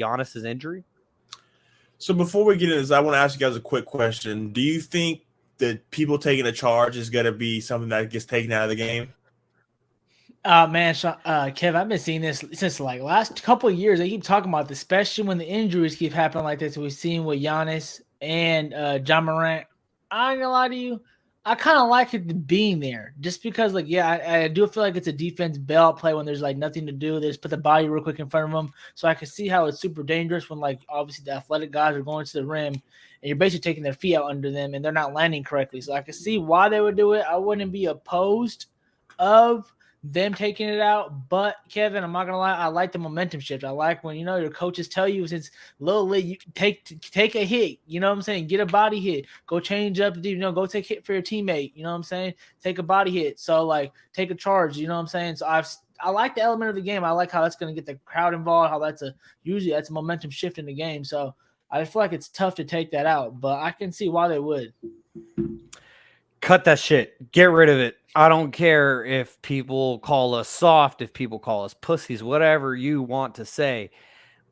Giannis's injury. So before we get into this, I want to ask you guys a quick question. Do you think that people taking a charge is going to be something that gets taken out of the game? Man, Kev, I've been seeing this since like last couple of years. They keep talking about this, especially when the injuries keep happening like this. We've seen with Giannis and John Morant. I ain't gonna lie to you. I kind of like it being there just because, like, yeah, I do feel like it's a defense bailout play when there's like nothing to do. They just put the body real quick in front of them. So I can see how it's super dangerous when, like, obviously the athletic guys are going to the rim and you're basically taking their feet out under them and they're not landing correctly. So I can see why they would do it. I wouldn't be opposed of them taking it out. But Kevin, I'm not gonna lie, I like the momentum shift. I like when your coaches tell you since little league, you take a hit. You know what I'm saying? Get a body hit. Go change up. Go take a hit for your teammate. You know what I'm saying? Take a body hit. So like take a charge. You know what I'm saying? So I like the element of the game. I like how that's gonna get the crowd involved. How usually that's a momentum shift in the game. So I feel like it's tough to take that out, but I can see why they would. Cut that shit. Get rid of it. I don't care if people call us soft, if people call us pussies, whatever you want to say.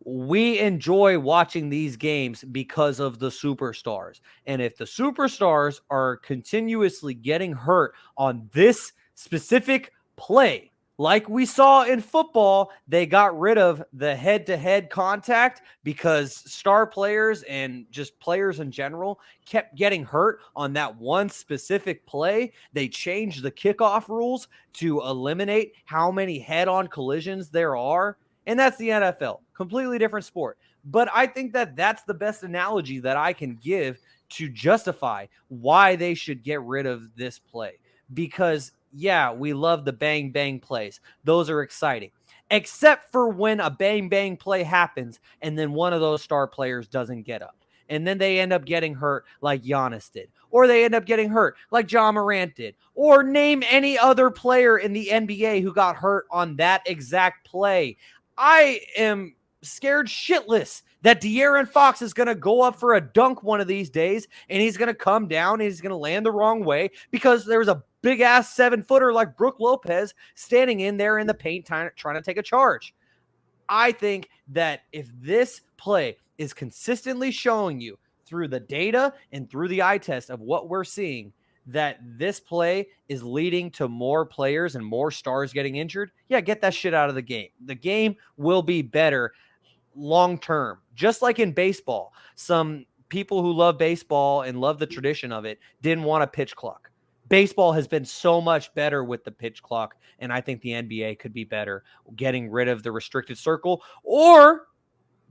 We enjoy watching these games because of the superstars. And if the superstars are continuously getting hurt on this specific play, like we saw in football, they got rid of the head-to-head contact because star players and just players in general kept getting hurt on that one specific play. They changed the kickoff rules to eliminate how many head-on collisions there are. And that's the NFL. Completely different sport. But I think that that's the best analogy that I can give to justify why they should get rid of this play. Because yeah, we love the bang bang plays. Those are exciting. Except for when a bang bang play happens and then one of those star players doesn't get up. And then they end up getting hurt like Giannis did. Or they end up getting hurt like John Morant did. Or name any other player in the NBA who got hurt on that exact play. I am scared shitless that De'Aaron Fox is going to go up for a dunk one of these days and he's going to come down and he's going to land the wrong way because there was a big-ass 7-footer like Brook Lopez standing in there in the paint trying to take a charge. I think that if this play is consistently showing you through the data and through the eye test of what we're seeing, that this play is leading to more players and more stars getting injured, yeah, get that shit out of the game. The game will be better long term. Just like in baseball, some people who love baseball and love the tradition of it didn't want a pitch clock. Baseball has been so much better with the pitch clock, and I think the NBA could be better getting rid of the restricted circle or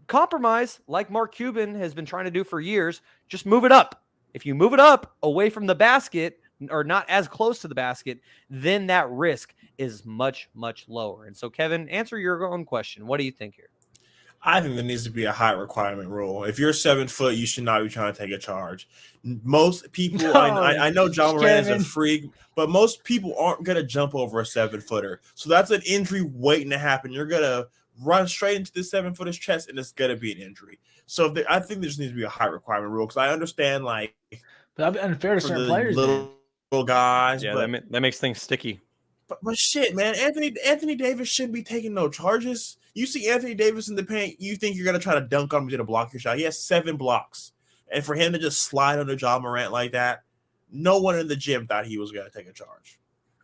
compromise like Mark Cuban has been trying to do for years. Just move it up. If you move it up away from the basket or not as close to the basket, then that risk is much, much lower. And so, Kevin, answer your own question. What do you think here? I think there needs to be a height requirement rule. If you're 7 foot, you should not be trying to take a charge. Most people, I know John Moran is a freak, but most people aren't going to jump over a 7-footer. So that's an injury waiting to happen. You're going to run straight into the 7-footer's chest, and it's going to be an injury. So I think there just needs to be a height requirement rule because I understand, like, but that'd be unfair to certain players. Little guys, yeah, that makes things sticky. But shit, man, Anthony Davis shouldn't be taking no charges. You see Anthony Davis in the paint, you think you're gonna try to dunk on him to block your shot. He has 7 blocks, and for him to just slide under John Morant like that, no one in the gym thought he was gonna take a charge.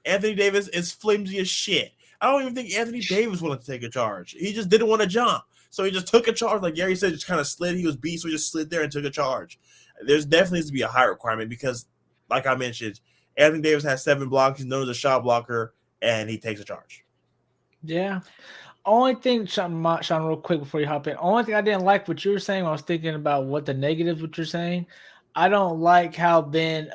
Anthony Davis is flimsy as shit. I don't even think Anthony Davis wanted to take a charge. He just didn't want to jump, so he just took a charge. Like Garry said, just kind of slid. He was beat, so he just slid there and took a charge. There's definitely needs to be a height requirement because, like I mentioned, Anthony Davis has 7 blocks. He's known as a shot blocker, and he takes a charge. Yeah. Only thing, Shaun, real quick before you hop in. Only thing I didn't like what you were saying when I was thinking about what the negatives, what you're saying. I don't like how then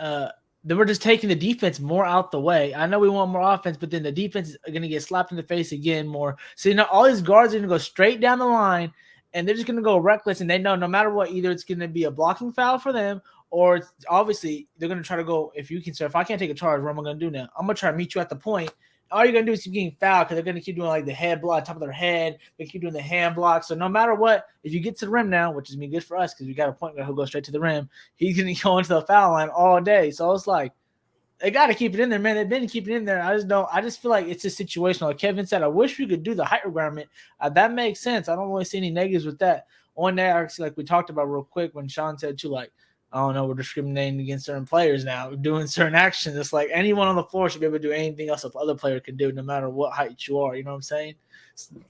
we're just taking the defense more out the way. I know we want more offense, but then the defense is going to get slapped in the face again more. So, all these guards are going to go straight down the line, and they're just going to go reckless, and they know no matter what, either it's going to be a blocking foul for them, or it's, obviously they're going to try to go, if I can't take a charge, what am I going to do now? I'm going to try to meet you at the point. All you're going to do is keep getting fouled because they're going to keep doing like the head block, top of their head. They keep doing the hand block. So no matter what, if you get to the rim now, which is good for us because we got a point guard who'll go straight to the rim, he's going to go into the foul line all day. So it's like, They got to keep it in there, man. They've been keeping it in there. I just feel like it's a situation. Like Kevin said, I wish we could do the height requirement. That makes sense. I don't really see any negatives with that. On that, actually, like we talked about real quick when Shaun said too, like, I don't know, we're discriminating against certain players now, doing certain actions. It's like anyone on the floor should be able to do anything else the other player can do, no matter what height you are. You know what I'm saying?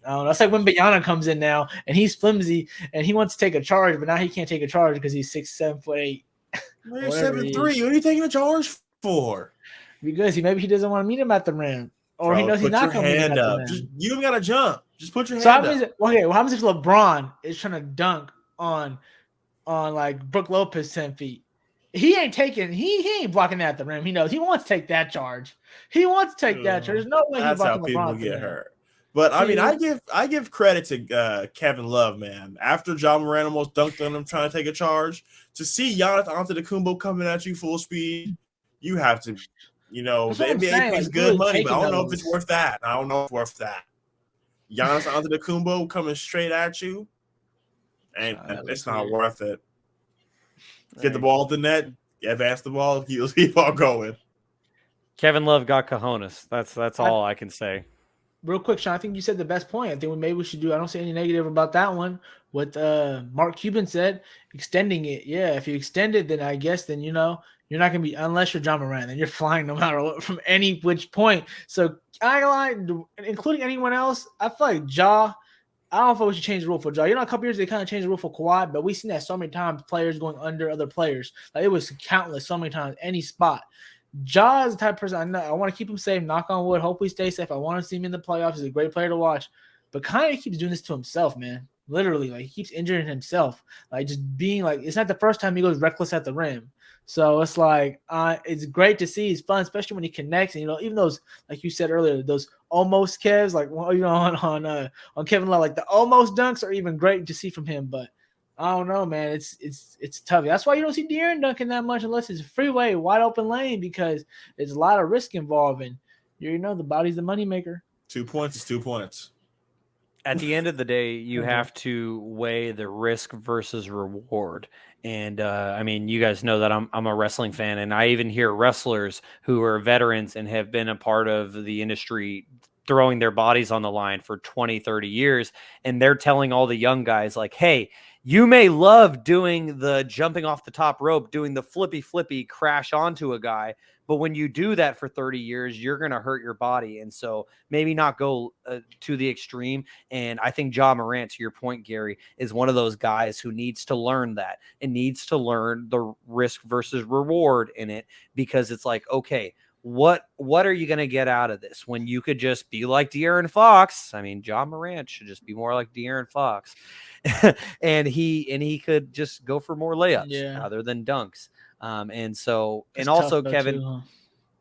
I don't know. It's like when Bayana comes in now and he's flimsy and he wants to take a charge, but now he can't take a charge because he's 6'7'8". Well, you're 7'3". What are you taking a charge for? Because maybe he doesn't want to meet him at the rim, or he knows he's not going to meet him at the rim. You don't got to jump. Just put your hand up. Okay, what happens if LeBron is trying to dunk on like Brook Lopez 10 feet? He ain't blocking that at the rim. He knows he wants to take that charge. He wants to take that charge. There's no way he's blocking LeBron. That's how people get hurt. But I mean, I give credit to Kevin Love, man. After Ja Morant almost dunked on him trying to take a charge, to see Giannis Antetokounmpo coming at you full speed, you have to, the NBA pays good money, but I don't know if it's worth that. I don't know if it's worth that. Giannis Antetokounmpo coming straight at you, and it's not worth it. Get the ball at the net, advance the ball, keep on going. Kevin Love got cojones. That's all I can say. Real quick, Shaun, I think you said the best point. I think maybe we should do, I don't see any negative about that one. What Mark Cuban said, extending it. Yeah, if you extend it, then I guess you're not going to be, unless you're Ja Morant, then you're flying no matter what from any which point. So I including anyone else, I feel like Ja, I don't know if we should change the rule for Ja. A couple years they kind of changed the rule for Kawhi, but we've seen that so many times, players going under other players. Like it was countless so many times, any spot. Ja is the type of person I want to keep him safe, knock on wood, hope he stays safe. I want to see him in the playoffs. He's a great player to watch, but kind of keeps doing this to himself, man. Literally, like he keeps injuring himself. Like just being like, it's not the first time he goes reckless at the rim. So it's like, it's great to see. It's fun, especially when he connects. And, even those, like you said earlier, those almost Kevs, like, on Kevin Love, like the almost dunks are even great to see from him. But I don't know, man. It's tough. That's why you don't see De'Aaron dunking that much unless it's a freeway, wide open lane, because there's a lot of risk involved. And the body's the moneymaker. 2 points is 2 points. At the end of the day, you have to weigh the risk versus reward. And I mean, you guys know that I'm a wrestling fan, and I even hear wrestlers who are veterans and have been a part of the industry throwing their bodies on the line for 20, 30 years. And they're telling all the young guys like, hey, you may love doing the jumping off the top rope, doing the flippy crash onto a guy, but when you do that for 30 years, you're going to hurt your body. And so maybe not go to the extreme. And I think Ja Morant, to your point, Gary, is one of those guys who needs to learn that and needs to learn the risk versus reward in it, because it's like, okay, what are you going to get out of this when you could just be like De'Aaron Fox? I mean, Ja Morant should just be more like De'Aaron Fox. and he could just go for more layups rather than dunks. And so, it's and also Kevin, too, huh?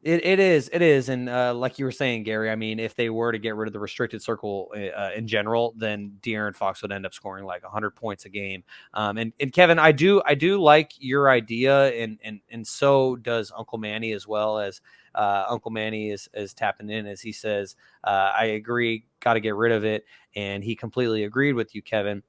It is. And like you were saying, Gary, I mean, if they were to get rid of the restricted circle in general, then De'Aaron Fox would end up scoring like 100 points a game. And Kevin, I do like your idea, and so does Uncle Manny, as well as Uncle Manny is tapping in as he says, I agree, got to get rid of it. And he completely agreed with you, Kevin.